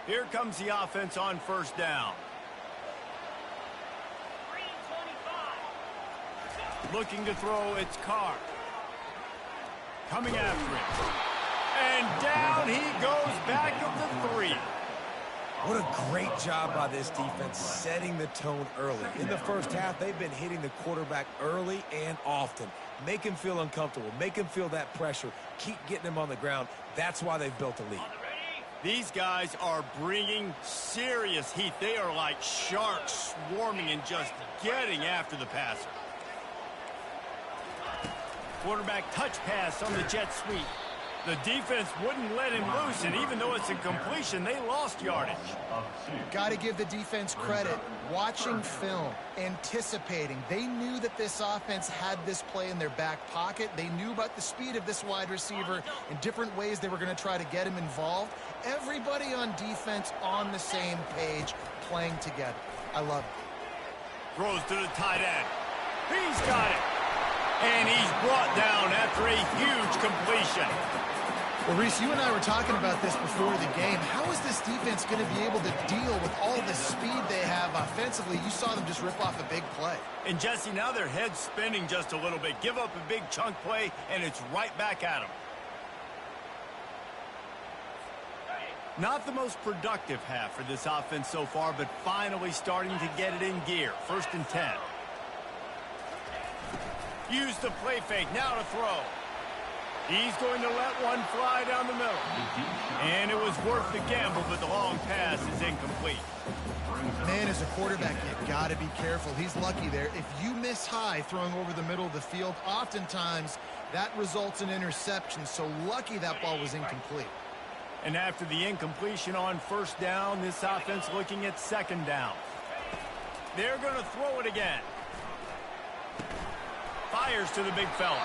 Here comes the offense on first down. Looking to throw, it's Carr. Coming after him. And down he goes back of the 3. What a great job by this defense setting the tone early. In the first half, they've been hitting the quarterback early and often. Make him feel uncomfortable. Make him feel that pressure. Keep getting him on the ground. That's why they've built a lead. These guys are bringing serious heat. They are like sharks swarming and just getting after the passer. Quarterback touch pass on the jet sweep. The defense wouldn't let him loose, and even though it's a completion, they lost yardage. Got to give the defense credit. Watching film, anticipating. They knew that this offense had this play in their back pocket. They knew about the speed of this wide receiver and different ways they were going to try to get him involved. Everybody on defense on the same page, playing together. I love it. Throws to the tight end. He's got it. And he's brought down after a huge completion. Well, Reese, you and I were talking about this before the game. How is this defense going to be able to deal with all the speed they have offensively? You saw them just rip off a big play. And, Jesse, now their head's spinning just a little bit. Give up a big chunk play, and it's right back at them. Not the most productive half for this offense so far, but finally starting to get it in gear. 1st and 10. Use the play fake, now to throw. He's going to let one fly down the middle. And it was worth the gamble, but the long pass is incomplete. Man, as a quarterback, you've got to be careful. He's lucky there. If you miss high throwing over the middle of the field, oftentimes that results in interception. So lucky that ball was incomplete. And after the incompletion on 1st down, this offense looking at 2nd down. They're going to throw it again. Fires to the big fella.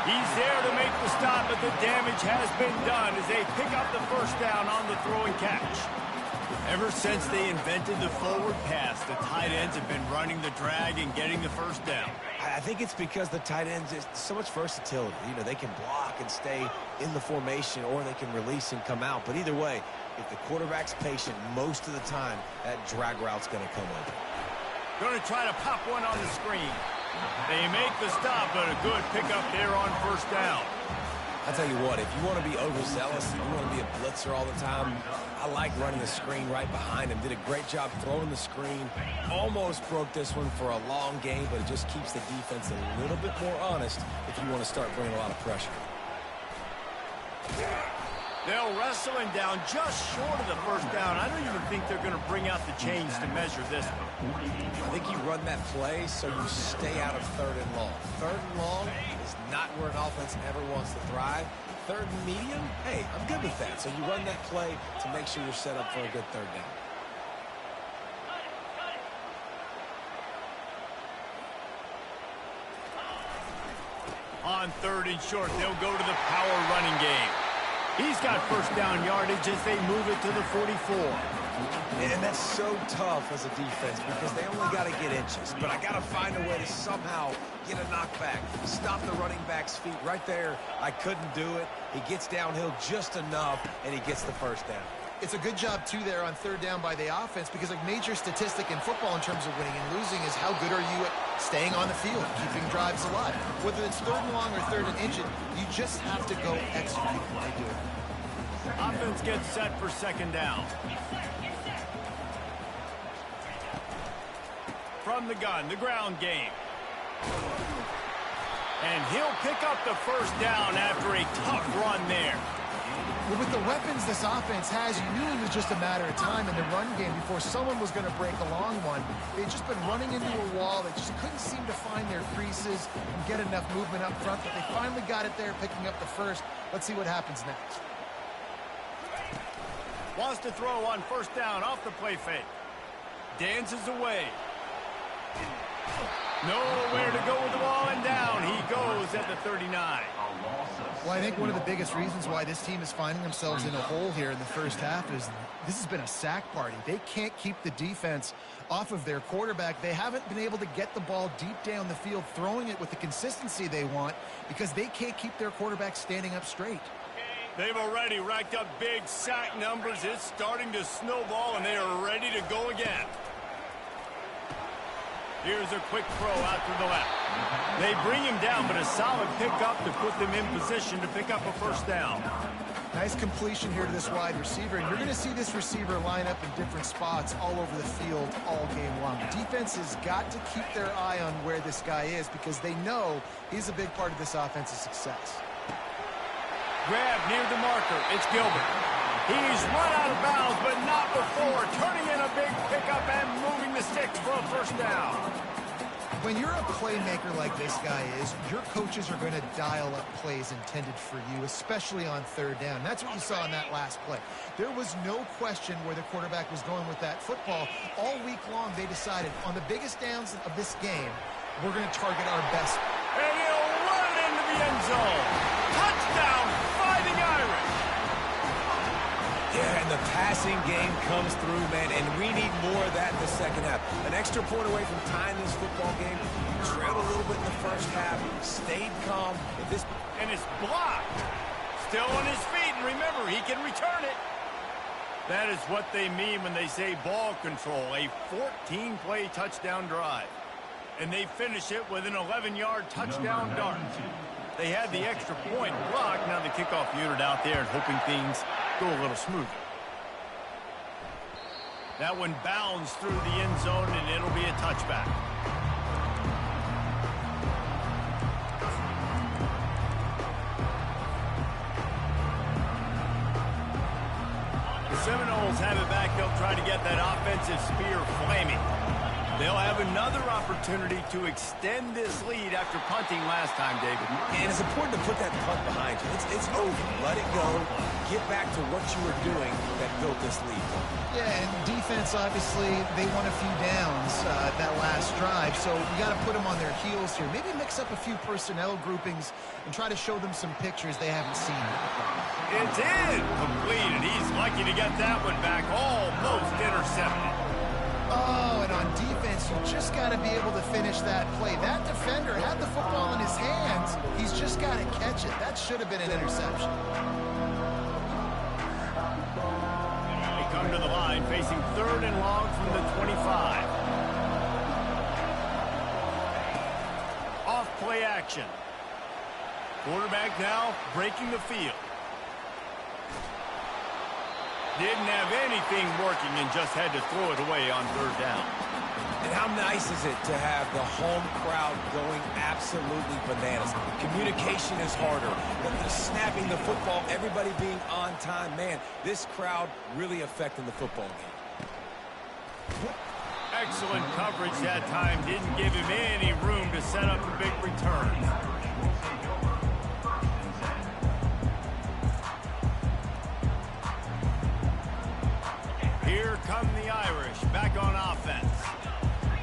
He's there to make the stop, but the damage has been done as they pick up the 1st down on the throw and catch. Ever since they invented the forward pass, the tight ends have been running the drag and getting the 1st down. I think it's because the tight ends, is so much versatility. You know, they can block and stay in the formation, or they can release and come out. But either way, if the quarterback's patient most of the time, that drag route's going to come over. Going to try to pop one on the screen. They make the stop, but a good pickup there on 1st down. I tell you what, if you want to be overzealous, if you want to be a blitzer all the time, I like running the screen right behind him. Did a great job throwing the screen. Almost broke this one for a long game, but it just keeps the defense a little bit more honest if you want to start bringing a lot of pressure. They'll wrestle him down just short of the 1st down. I don't even think they're going to bring out the chains to measure this one. I think you run that play so you stay out of 3rd and long. 3rd and long is not where an offense ever wants to thrive. 3rd and medium, hey, I'm good with that. So you run that play to make sure you're set up for a good 3rd down. On 3rd and short, they'll go to the power running game. He's got 1st down yardage as they move it to the 44. And that's so tough as a defense because they only got to get inches. But I got to find a way to somehow get a knockback, stop the running back's feet right there. I couldn't do it. He gets downhill just enough, and he gets the 1st down. It's a good job, too, there on 3rd down by the offense because a major statistic in football in terms of winning and losing is how good are you at staying on the field, keeping drives alive. Whether it's 3rd and long or 3rd and inches, you just have to go execute. They do it. Offense gets set for 2nd down. From the gun, the ground game. And he'll pick up the 1st down after a tough run there. Well, with the weapons this offense has, you knew it was just a matter of time in the run game before someone was going to break a long one. They'd just been running into a wall. They just couldn't seem to find their creases and get enough movement up front, but they finally got it there, picking up the 1st. Let's see what happens next. Wants to throw on 1st down off the play fake. Dances away. Nowhere to go with the ball, and down he goes at the 39. Well, I think one of the biggest reasons why this team is finding themselves in a hole here in the 1st half is this has been a sack party. They can't keep the defense off of their quarterback. They haven't been able to get the ball deep down the field, throwing it with the consistency they want because they can't keep their quarterback standing up straight. They've already racked up big sack numbers. It's starting to snowball, and they are ready to go again. Here's a quick throw out to the left. They bring him down, but a solid pickup to put them in position to pick up a first down. Nice completion here to this wide receiver, and you're going to see this receiver line up in different spots all over the field all game long. Defense has got to keep their eye on where this guy is because they know he's a big part of this offense's success. Grab near the marker. It's Gilbert. He's run out of bounds, but not before. Turning in a big pickup and moving the sticks for a first down. When you're a playmaker like this guy is, your coaches are going to dial up plays intended for you, especially on third down. That's what you saw in that last play. There was no question where the quarterback was going with that football. All week long, they decided on the biggest downs of this game, we're going to target our best. And he'll run it into the end zone. Touchdown, Fighting Irish. Yeah, and the passing game comes through, man, and we need more of that in the second half. An extra point away from tying this football game. Trailed a little bit in the first half, stayed calm. And it's blocked. Still on his feet, and remember, he can return it. That is what they mean when they say ball control, a 14-play touchdown drive. And they finish it with an 11-yard touchdown dart. They had the extra point blocked. Now the kickoff unit out there and hoping things go a little smoother. That one bounds through the end zone, and it'll be a touchback. The Seminoles have it back. They'll try to get that offensive spear flaming. They'll have another opportunity to extend this lead after punting last time, David. And it's important to put that punt behind you. It's over. Let it go. Get back to what you were doing that built this lead. Yeah, and defense, obviously, they won a few downs that last drive, so you got to put them on their heels here. Maybe mix up a few personnel groupings and try to show them some pictures they haven't seen. It's in. Completed. He's lucky to get that one back. Almost intercepted. Oh, and on defense, you just got to be able to finish that play. That defender had the football in his hands. He's just got to catch it. That should have been an interception. They come to the line, facing third and long from the 25. Off play action. Quarterback now breaking the field. Didn't have anything working and just had to throw it away on third down. And how nice is it to have the home crowd going absolutely bananas? Communication is harder. The snapping the football, everybody being on time. Man, this crowd really affecting the football game. Excellent coverage that time. Didn't give him any room to set up a big return. Here come the Irish back on offense.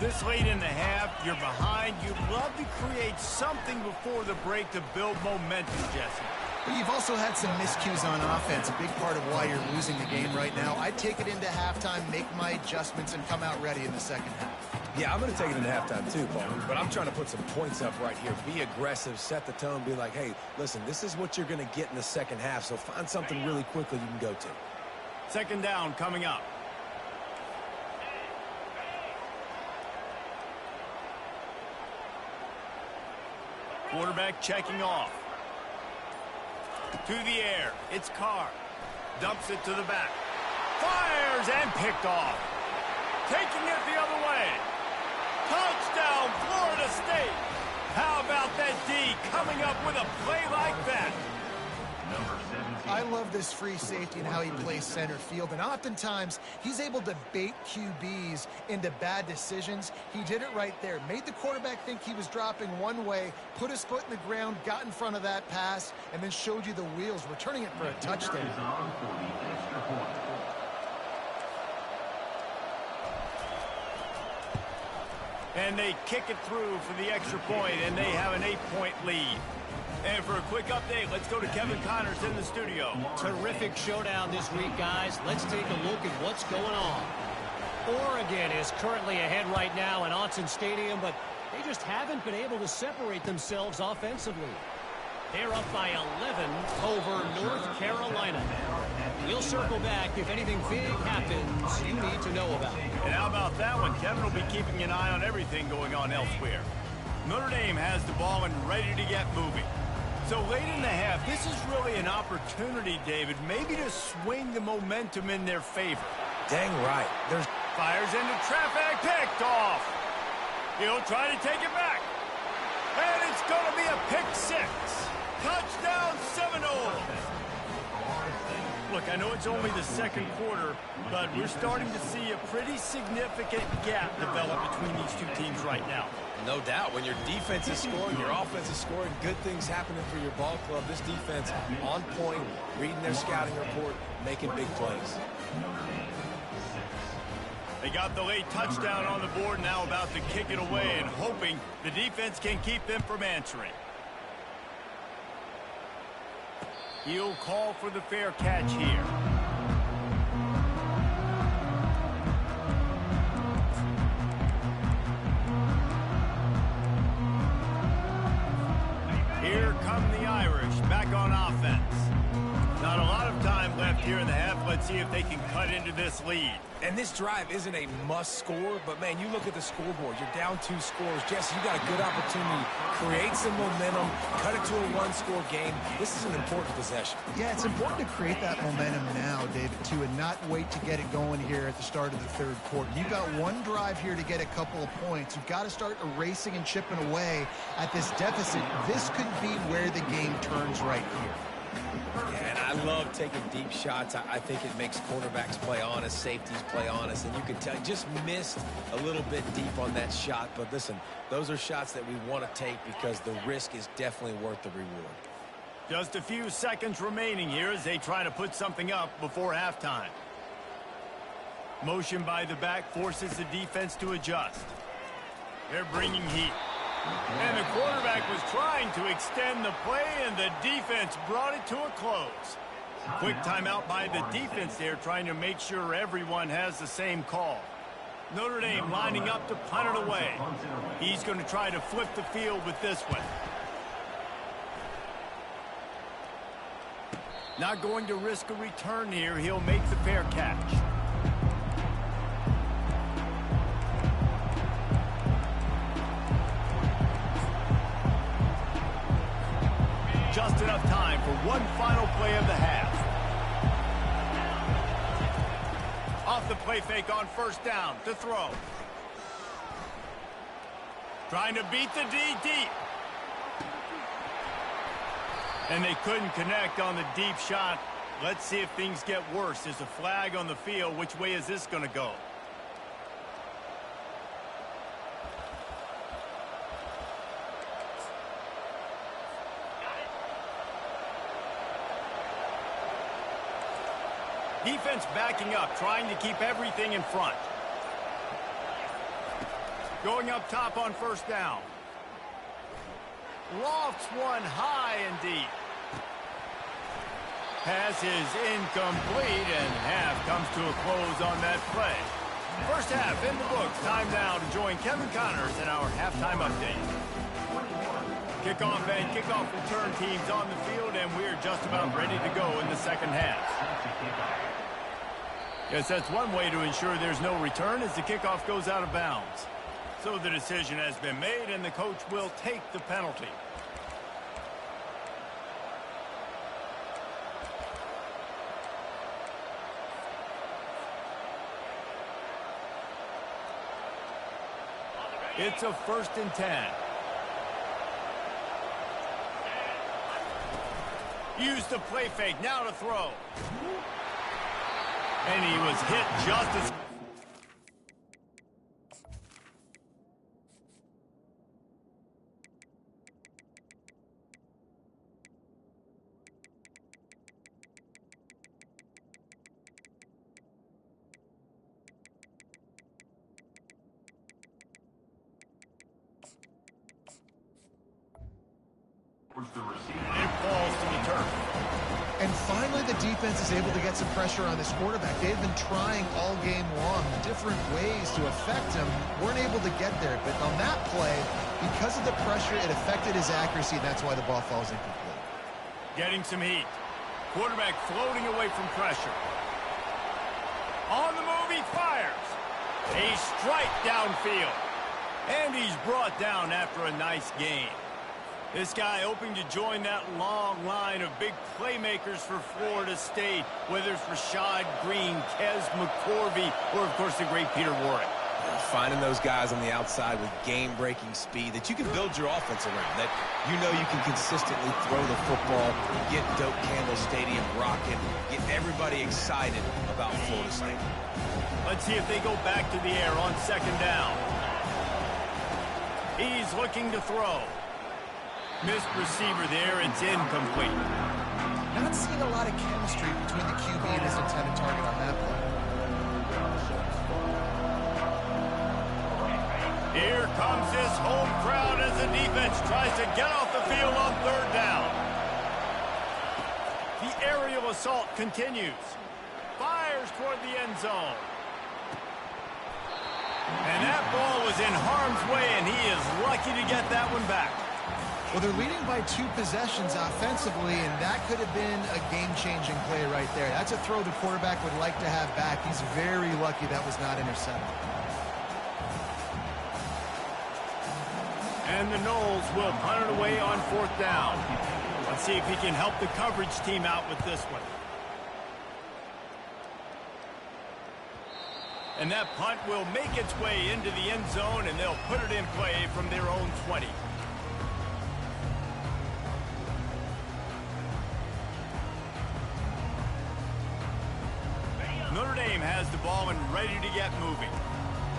This late in the half, you're behind. You'd love to create something before the break to build momentum, Jesse. But you've also had some miscues on offense, a big part of why you're losing the game right now. I'd take it into halftime, make my adjustments, and come out ready in the second half. Yeah, I'm going to take it into halftime too, Paul. But I'm trying to put some points up right here. Be aggressive, set the tone, be like, hey, listen, this is what you're going to get in the second half, so find something really quickly you can go to. Second down coming up. Quarterback checking off. To the air. It's Carr. Dumps it to the back. Fires and picked off. Taking it the other way. Touchdown, Florida State. How about that D coming up with a play like that? I love this free safety and how he plays center field, and oftentimes he's able to bait QBs into bad decisions. He did it right there. Made the quarterback think he was dropping one way, put his foot in the ground, got in front of that pass, and then showed you the wheels, returning it for a touchdown. And they kick it through for the extra point, and they have an 8-point lead. And for a quick update, let's go to Kevin Connors in the studio. Terrific showdown this week, guys. Let's take a look at what's going on. Oregon is currently ahead right now in Autzen Stadium, but they just haven't been able to separate themselves offensively. They're up by 11 over North Carolina. We'll circle back if anything big happens you need to know about. And how about that one? Kevin will be keeping an eye on everything going on elsewhere. Notre Dame has the ball and ready to get moving. So late in the half, this is really an opportunity, David, maybe to swing the momentum in their favor. Dang right. There's fires into traffic, picked off. He'll try to take it back. And it's going to be a pick six. Touchdown Seminole. Look, I know it's only the second quarter, but we're starting to see a pretty significant gap develop between these two teams right now. no doubt. When your defense is scoring, your offense is scoring, good things happening for your ball club. This defense on point, reading their scouting report, making big plays. They got the late touchdown on the board, now about to kick it away and hoping the defense can keep them from answering. He'll call for the fair catch here. Here come the Irish back on offense. Not a lot of time left here in the half. Let's see if they can cut into this lead. And this drive isn't a must score, but man, you look at the scoreboard. You're down 2 scores. Jesse, you got a good opportunity. Create some momentum. Cut it to a 1-score game. This is an important possession. Yeah, it's important to create that momentum now, David, too, and not wait to get it going here at the start of the third quarter. You've got one drive here to get a couple of points. You've got to start erasing and chipping away at this deficit. This could be where the game turns right here. Yeah, and I love taking deep shots. I think it makes quarterbacks play honest, safeties play honest, and you can tell just missed a little bit deep on that shot. But listen, those are shots that we want to take because the risk is definitely worth the reward. Just a few seconds remaining here as they try to put something up before halftime. Motion by the back forces the defense to adjust. They're bringing heat. And the quarterback was trying to extend the play, and the defense brought it to a close. Quick timeout by the defense there, trying to make sure everyone has the same call. Notre Dame lining up to punt it away. He's going to try to flip the field with this one. Not going to risk a return here. He'll make the fair catch. Just enough time for one final play of the half. Off the play fake on first down to throw. Trying to beat the D deep. And they couldn't connect on the deep shot. Let's see if things get worse. There's a flag on the field. Which way is this going to go? Defense backing up, trying to keep everything in front. Going up top on first down. Lofts one high and deep. Pass is incomplete, and half comes to a close on that play. First half in the books. Time now to join Kevin Connors in our halftime update. Kickoff and kickoff return teams on the field, and we're just about ready to go in the second half. Yes, that's one way to ensure there's no return as the kickoff goes out of bounds. So the decision has been made, and the coach will take the penalty. It's a 1st and 10. Use the play fake, now to throw. And he was hit just as... It falls to the turf. And finally, the defense is able to get some pressure on this quarterback. They've been trying all game long different ways to affect him. Weren't able to get there. But on that play, because of the pressure, it affected his accuracy. And that's why the ball falls incomplete. Getting some heat. Quarterback floating away from pressure. On the move, he fires. A strike downfield. And he's brought down after a nice gain. This guy hoping to join that long line of big playmakers for Florida State, whether it's Rashad Green, Kez McCorvey, or, of course, the great Peter Warrick. Finding those guys on the outside with game-breaking speed that you can build your offense around, that you know you can consistently throw the football, get Doak Campbell Stadium rocking, get everybody excited about Florida State. Let's see if they go back to the air on second down. He's looking to throw. Missed receiver there. It's incomplete. Not seeing a lot of chemistry between the QB and his intended target on that play. Here comes this home crowd as the defense tries to get off the field on third down. The aerial assault continues. Fires toward the end zone. And that ball was in harm's way, and he is lucky to get that one back. Well, they're leading by 2 possessions offensively, and that could have been a game-changing play right there. That's a throw the quarterback would like to have back. He's very lucky that was not intercepted. And the Noles will punt it away on fourth down. Let's see if he can help the coverage team out with this one. And that punt will make its way into the end zone, and they'll put it in play from their own 20. Notre Dame has the ball and ready to get moving.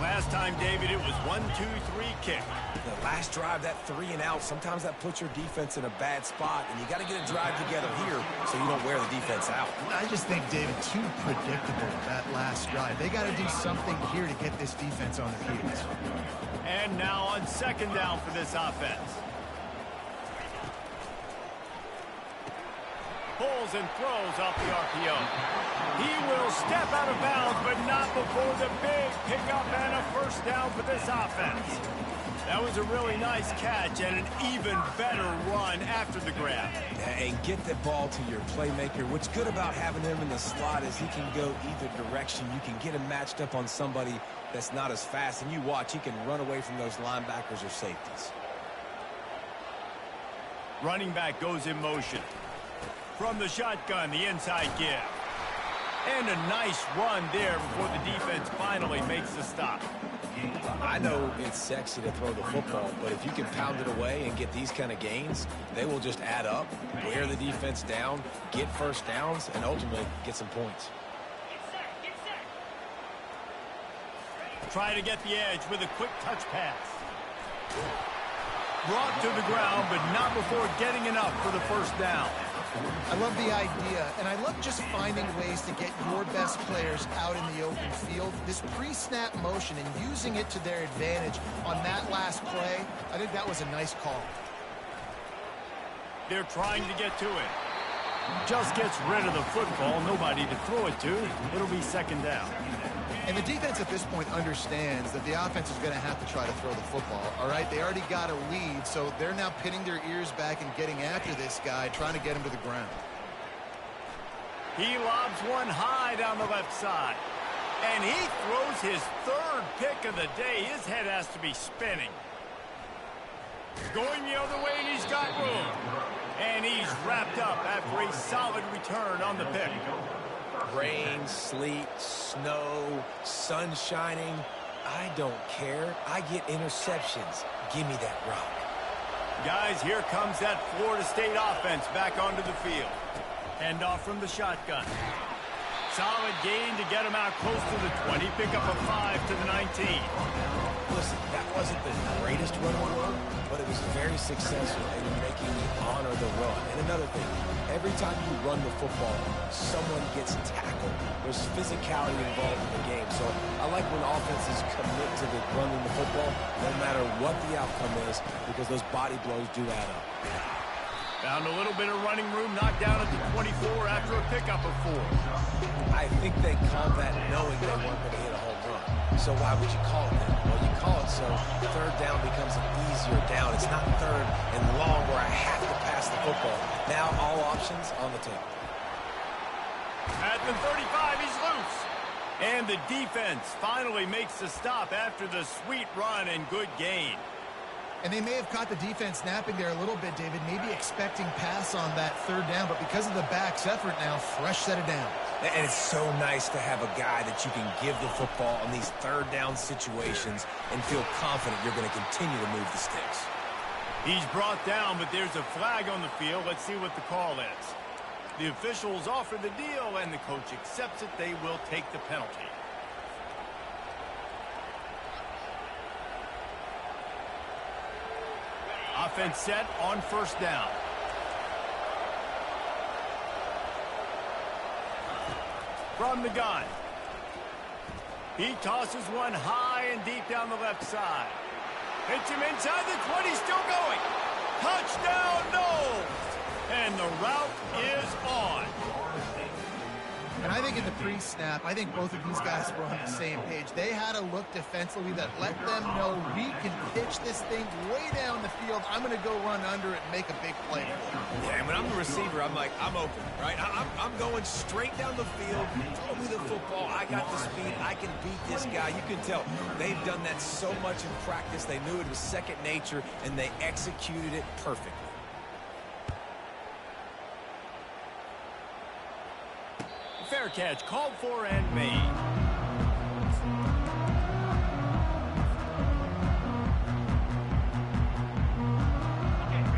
Last time, David, it was 1-2-3 kick. The last drive, that 3 and out, sometimes that puts your defense in a bad spot, and you got to get a drive together here so you don't wear the defense out. I just think, David, too predictable, that last drive. They got to do something here to get this defense on their heels. And now on second down for this offense. Pulls and throws off the RPO. He will step out of bounds, but not before the big pickup and a first down for this offense. That was a really nice catch and an even better run after the grab. And get the ball to your playmaker. What's good about having him in the slot is he can go either direction. You can get him matched up on somebody that's not as fast, and you watch, he can run away from those linebackers or safeties. Running back goes in motion. From the shotgun, the inside give. And a nice run there before the defense finally makes the stop. I know it's sexy to throw the football, but if you can pound it away and get these kind of gains, they will just add up, wear the defense down, get first downs, and ultimately get some points. Try to get the edge with a quick touch pass. Brought to the ground, but not before getting enough for the first down. I love the idea, and I love just finding ways to get your best players out in the open field. This pre-snap motion and using it to their advantage on that last play, I think that was a nice call. They're trying to get to it. Just gets rid of the football, nobody to throw it to. It'll be second down. And the defense at this point understands that the offense is going to have to try to throw the football, all right? They already got a lead, so they're now pinning their ears back and getting after this guy, trying to get him to the ground. He lobs one high down the left side. And he throws his third pick of the day. His head has to be spinning. Going the other way, and he's got room. And he's wrapped up after a solid return on the pick. Rain, sleet, snow, sun shining, I don't care. I get interceptions. Give me that rock. Guys, here comes that Florida State offense back onto the field. Hand off from the shotgun. Solid gain to get him out close to the 20. Pick up a 5 to the 19. Listen, that wasn't the greatest run in the world, but it was very successful in making me honor the run. And another thing, every time you run the football, someone gets tackled. There's physicality involved in the game. So I like when offenses commit to the running the football, no matter what the outcome is, because those body blows do add up. Found a little bit of running room, knocked down at the 24 after a pickup of 4. I think they called that knowing they weren't going to hit a home run. So why would you call it that? Well, you call it so third down becomes an easier down. It's not third and long where I have to pass pass the football. Now all options on the table. At the 35, he's loose. And the defense finally makes the stop after the sweet run and good gain. And they may have caught the defense napping there a little bit, David, maybe expecting pass on that third down, but because of the back's effort now, fresh set of down. And it's so nice to have a guy that you can give the football on these third down situations and feel confident you're going to continue to move the sticks. He's brought down, but there's a flag on the field. Let's see what the call is. The officials offer the deal, and the coach accepts it. They will take the penalty. Offense set on first down. From the gun. He tosses one high and deep down the left side. Hits him inside the 20, still going. Touchdown, Knowles! And the route is on. And I think in the pre-snap, I think both of these guys were on the same page. They had a look defensively that let them know we can pitch this thing way down the field. I'm going to go run under it and make a big play. Yeah, and when I'm the receiver, I'm like, I'm open, right? I'm going straight down the field. Throw me the football. I got the speed. I can beat this guy. You can tell they've done that so much in practice. They knew it was second nature, and they executed it perfectly. Fair catch called for and made.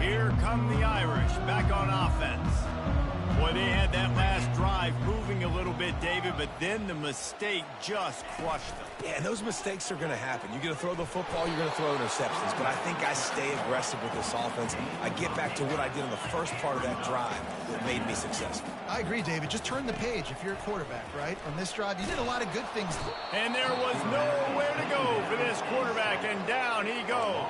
Here come the Irish back on offense. Boy, they had that last drive moving a little bit, David, but then the mistake just crushed them. Yeah, and those mistakes are going to happen. You're going to throw the football, you're going to throw interceptions, but I think I stay aggressive with this offense. I get back to what I did in the first part of that drive that made me successful. I agree, David. Just turn the page if you're a quarterback, right? On this drive, you did a lot of good things. And there was nowhere to go for this quarterback, and down he goes.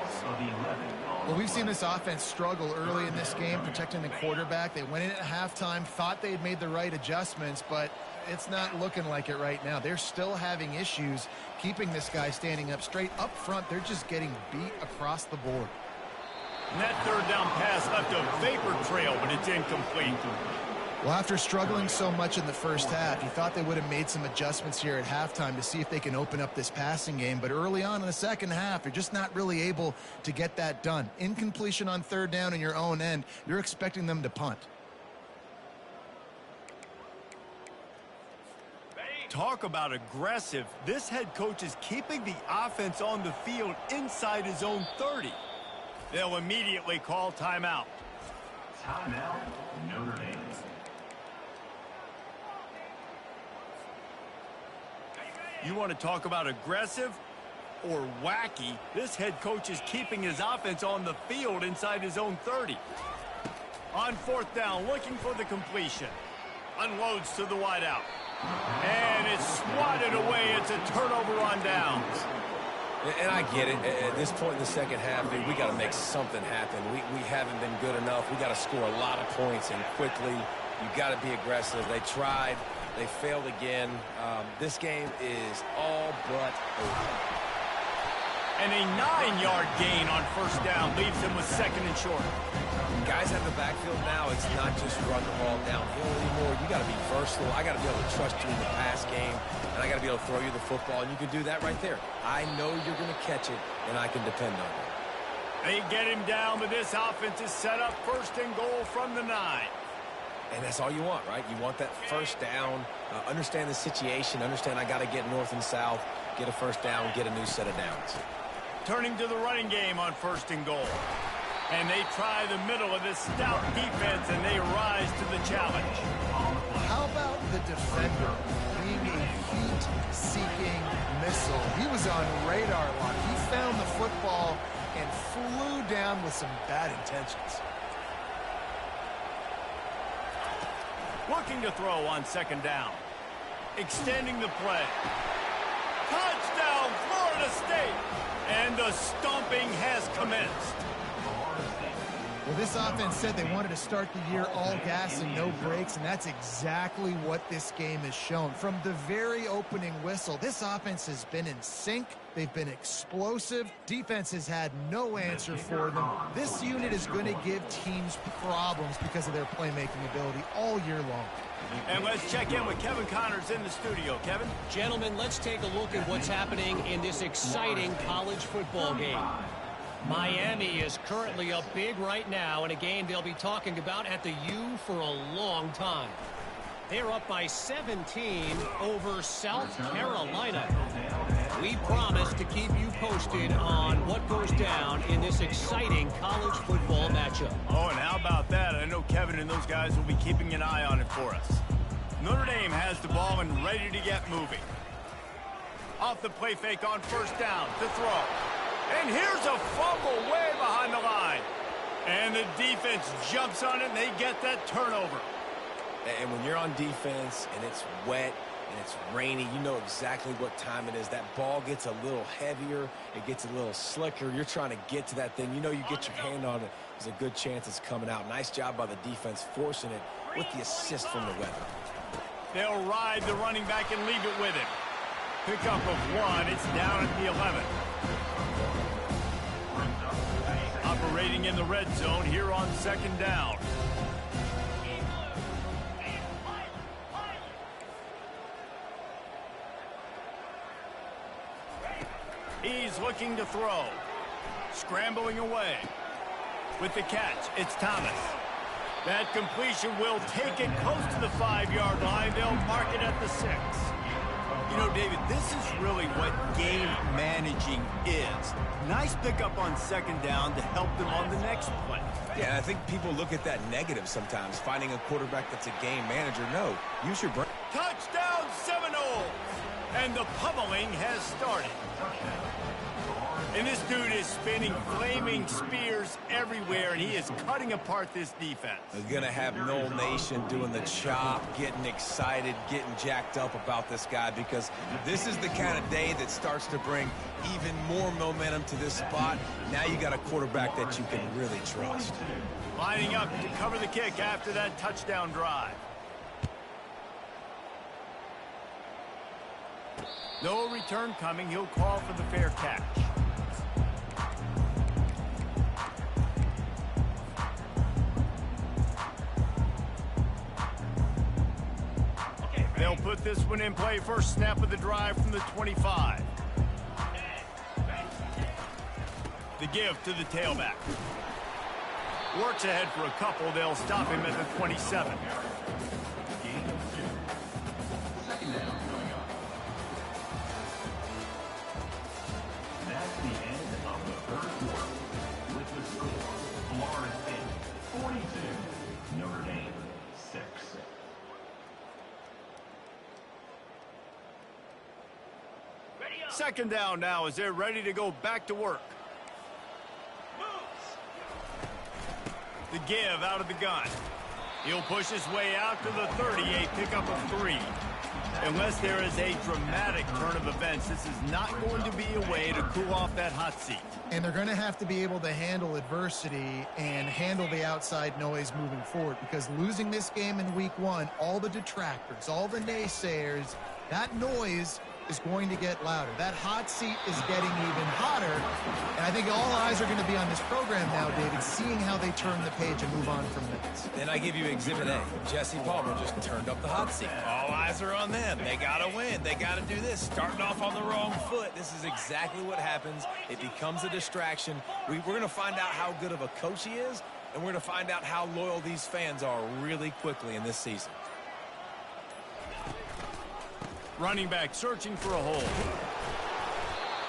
Well, we've seen this offense struggle early in this game, protecting the quarterback. They went in at halftime, thought they had made the right adjustments, but it's not looking like it right now. They're still having issues keeping this guy standing up straight. Up front, they're just getting beat across the board. And that third down pass left a vapor trail, but it's incomplete. Well, after struggling so much in the first half, you thought they would have made some adjustments here at halftime to see if they can open up this passing game. But early on in the second half, you're just not really able to get that done. Incompletion on third down in your own end, you're expecting them to punt. Talk about aggressive. This head coach is keeping the offense on the field inside his own 30. They'll immediately call timeout. Timeout, Notre Dame. You want to talk about aggressive or wacky? This head coach is keeping his offense on the field inside his own 30. On fourth down, looking for the completion. Unloads to the wideout. And it's swatted away. It's a turnover on downs. And I get it. At this point in the second half, dude, we got to make something happen. We haven't been good enough. We got to score a lot of points and quickly. You got to be aggressive. They tried. They failed again. This game is all but over. And a 9-yard gain on first down leaves him with second and short. Guys have the backfield now. It's not just run the ball downhill anymore. You got to be versatile. I got to be able to trust you in the pass game, and I got to be able to throw you the football, and you can do that right there. I know you're going to catch it, and I can depend on it. They get him down, but this offense is set up first and goal from the 9. And that's all you want, right? You want that first down, understand the situation, understand I got to get north and south, get a first down, get a new set of downs. Turning to the running game on first and goal. And they try the middle of this stout defense, and they rise to the challenge. How about the defender being a heat-seeking missile? He was on radar lock. He found the football and flew down with some bad intentions. Looking to throw on second down. Extending the play. Touchdown, Florida State! And the stomping has commenced. Well, this offense said they wanted to start the year all gas and no brakes, and that's exactly what this game has shown. From the very opening whistle, this offense has been in sync. They've been explosive. Defense has had no answer for them. This unit is going to give teams problems because of their playmaking ability all year long. And let's check in with Kevin Connors in the studio. Kevin? Gentlemen, let's take a look at what's happening in this exciting college football game. Miami is currently up big right now in a game they'll be talking about at the U for a long time. They're up by 17 over South Carolina. We promise to keep you posted on what goes down in this exciting college football matchup. Oh, and how about that? I know Kevin and those guys will be keeping an eye on it for us. Notre Dame has the ball and ready to get moving. Off the play fake on first down to throw. And here's a fumble way behind the line. And the defense jumps on it, and they get that turnover. And when you're on defense and it's wet and it's rainy, you know exactly what time it is. That ball gets a little heavier. It gets a little slicker. You're trying to get to that thing. You know you get your hand on it. There's a good chance it's coming out. Nice job by the defense forcing it with the assist from the weather. They'll ride the running back and leave it with him. Pickup of 1. It's down at the 11. Operating in the red zone here on second down. He's looking to throw. Scrambling away. With the catch, it's Thomas. That completion will take it close to the 5-yard line. They'll mark it at the 6. You know, David, this is really what game managing is. Nice pickup on second down to help them on the next play. Yeah, I think people look at that negative sometimes, finding a quarterback that's a game manager. No, use your brain. Touchdown Seminoles! And the pummeling has started. And this dude is spinning flaming spears everywhere, and he is cutting apart this defense. We're going to have Noel Nation doing the chop, getting excited, getting jacked up about this guy, because this is the kind of day that starts to bring even more momentum to this spot. Now you got a quarterback that you can really trust. Lining up to cover the kick after that touchdown drive. No return coming. He'll call for the fair catch. They'll put this one in play. First snap of the drive from the 25. The give to the tailback. Works ahead for a couple. They'll stop him at the 27. Second down coming up. That's the end of the third quarter. With the score, Florida State 42, Notre Dame 6. Second down now as they're ready to go back to work. The give out of the gun. He'll push his way out to the 38, pickup of 3. Unless there is a dramatic turn of events, this is not going to be a way to cool off that hot seat. And they're going to have to be able to handle adversity and handle the outside noise moving forward, because losing this game in week 1, all the detractors, all the naysayers, that noise is going to get louder. That hot seat is getting even hotter, and I think all eyes are going to be on this program now, David, seeing how they turn the page and move on from this. Then I give you Exhibit A. Jesse Palmer just turned up the hot seat. All eyes are on them. They got to win. They got to do this. Starting off on the wrong foot. This is exactly what happens. It becomes a distraction. We're going to find out how good of a coach he is, and we're going to find out how loyal these fans are really quickly in this season. Running back searching for a hole.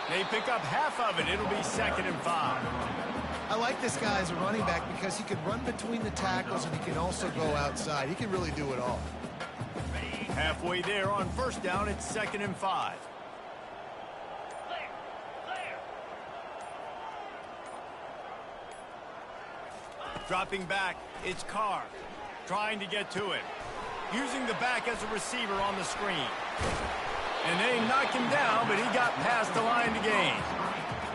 They pick up half of it. It'll be 2nd and 5. I like this guy as a running back because he can run between the tackles and he can also go outside. He can really do it all. Halfway there on first down, it's 2nd and 5. Dropping back, it's Carr. Trying to get to it. Using the back as a receiver on the screen. And they knocked him down, but he got past the line to gain.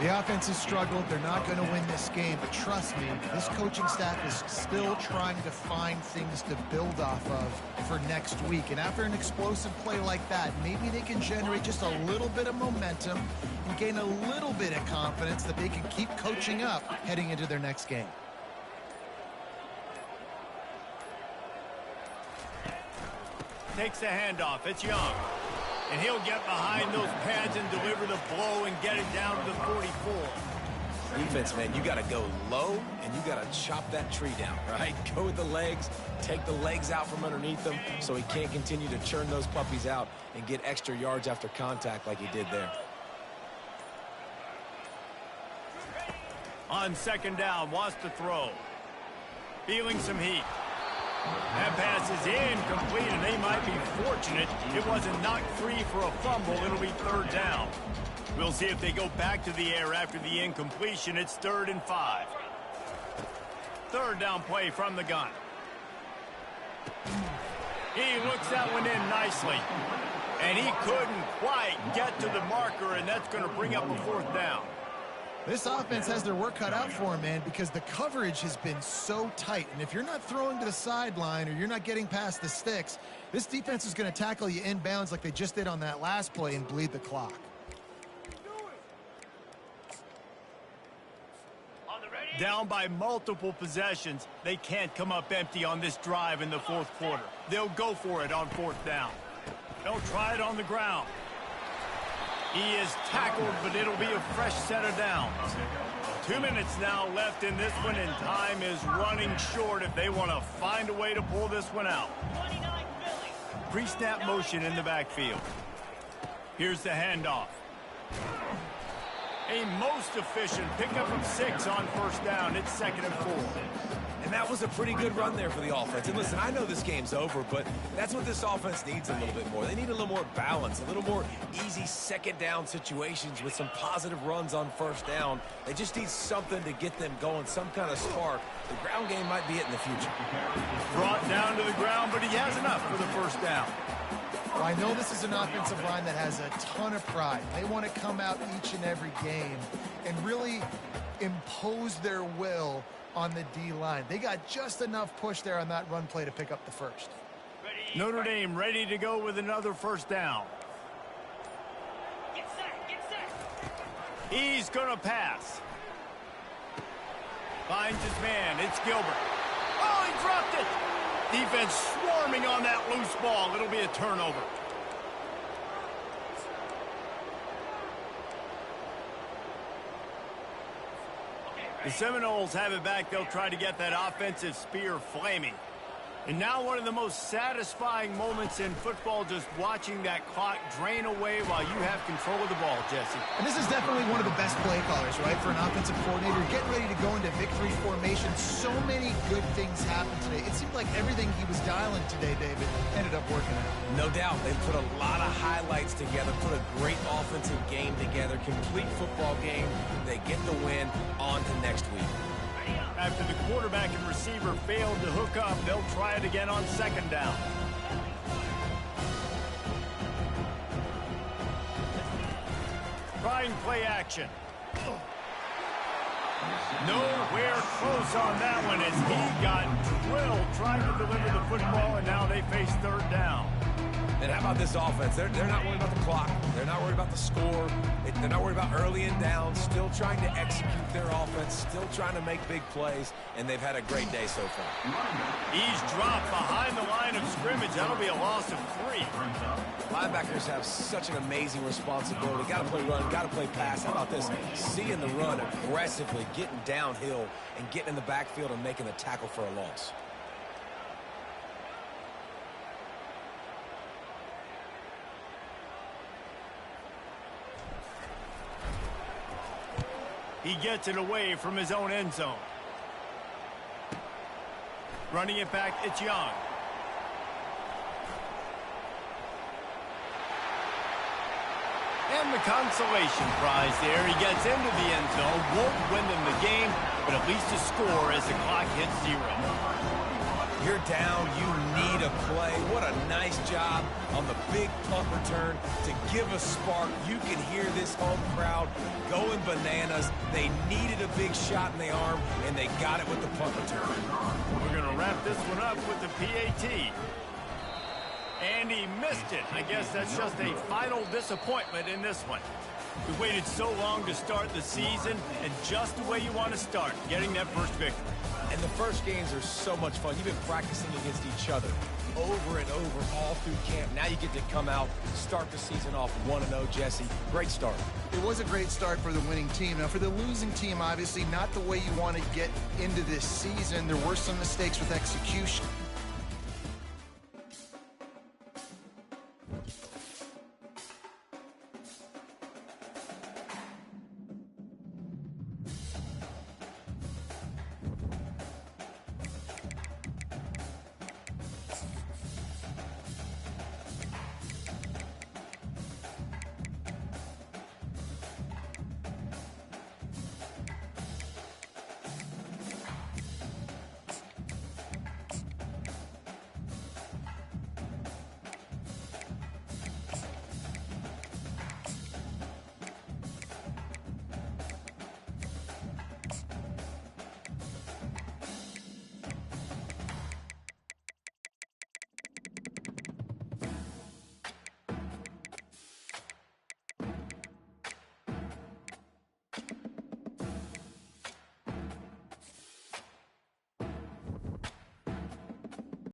The offense has struggled. They're not going to win this game, but trust me, this coaching staff is still trying to find things to build off of for next week. And after an explosive play like that, maybe they can generate just a little bit of momentum and gain a little bit of confidence that they can keep coaching up heading into their next game. Takes the handoff. It's Young. And he'll get behind those pads and deliver the blow and get it down to the 44. Defense, man, you got to go low, and you got to chop that tree down, right? Go with the legs, take the legs out from underneath him so he can't continue to churn those puppies out and get extra yards after contact like he did there. On second down, wants to throw. Feeling some heat. That pass is incomplete, and they might be fortunate it wasn't knocked free for a fumble. It'll be third down. We'll see if they go back to the air after the incompletion. It's 3rd and 5. Third down play from the gun. He looks that one in nicely. And he couldn't quite get to the marker, and that's going to bring up a 4th down. This offense has their work cut out for them, man, because the coverage has been so tight. And if you're not throwing to the sideline or you're not getting past the sticks, this defense is going to tackle you inbounds like they just did on that last play and bleed the clock. Down by multiple possessions, they can't come up empty on this drive in the 4th quarter. They'll go for it on 4th down. They'll try it on the ground. He is tackled, but it'll be a fresh set of downs. 2 minutes now left in this one, and time is running short if they want to find a way to pull this one out. Pre-snap motion in the backfield. Here's the handoff. A most efficient pickup of 6 on 1st down. It's 2nd and 4. And that was a pretty good run there for the offense. And listen, I know this game's over, but that's what this offense needs a little bit more. They need a little more balance, a little more easy 2nd down situations with some positive runs on 1st down. They just need something to get them going, some kind of spark. The ground game might be it in the future. Brought down to the ground, but he has enough for the 1st down. Well, I know this is an offensive line that has a ton of pride. They want to come out each and every game and really impose their will on the D-line. They got just enough push there on that run play to pick up the 1st. Notre Dame ready to go with another 1st down. Get set. He's going to pass. Finds his man. It's Gilbert. Oh, he dropped it. Defense swarming on that loose ball. It'll be a turnover. The Seminoles have it back. They'll try to get that offensive spear flaming. And now one of the most satisfying moments in football, just watching that clock drain away while you have control of the ball, Jesse. And this is definitely one of the best play callers, right, for an offensive coordinator. Getting ready to go into victory formation. So many good things happened today. It seemed like everything he was dialing today, David, ended up working out. No doubt. They put a lot of highlights together, put a great offensive game together, complete football game. They get the win. On to next week. After the quarterback and receiver failed to hook up, they'll try it again on 2nd down. Trying play action. Nowhere close on that one as he got drilled trying to deliver the football, and now they face 3rd down. And how about this offense? They're not worried about the clock. They're not worried about the score. They're not worried about early and down. Still trying to execute their offense. Still trying to make big plays. And they've had a great day so far. He's dropped behind the line of scrimmage. That'll be a loss of 3. Linebackers have such an amazing responsibility. Got to play run, got to play pass. How about this? Seeing the run aggressively, getting downhill, and getting in the backfield and making the tackle for a loss. He gets it away from his own end zone. Running it back, it's Young. And the consolation prize there. He gets into the end zone, won't win them the game, but at least a score as the clock hits 0. You're down, you need a play. What a nice job on the big punt return to give a spark. You can hear this home crowd going bananas. They needed a big shot in the arm, and they got it with the punt return. We're going to wrap this one up with the PAT. And he missed it. I guess that's just a final disappointment in this one. We waited so long to start the season, and just the way you want to start, getting that first victory. And the first games are so much fun. You've been practicing against each other over and over all through camp. Now you get to come out, start the season off 1-0, Jesse. Great start. It was a great start for the winning team. Now, for the losing team, obviously not the way you want to get into this season. There were some mistakes with execution.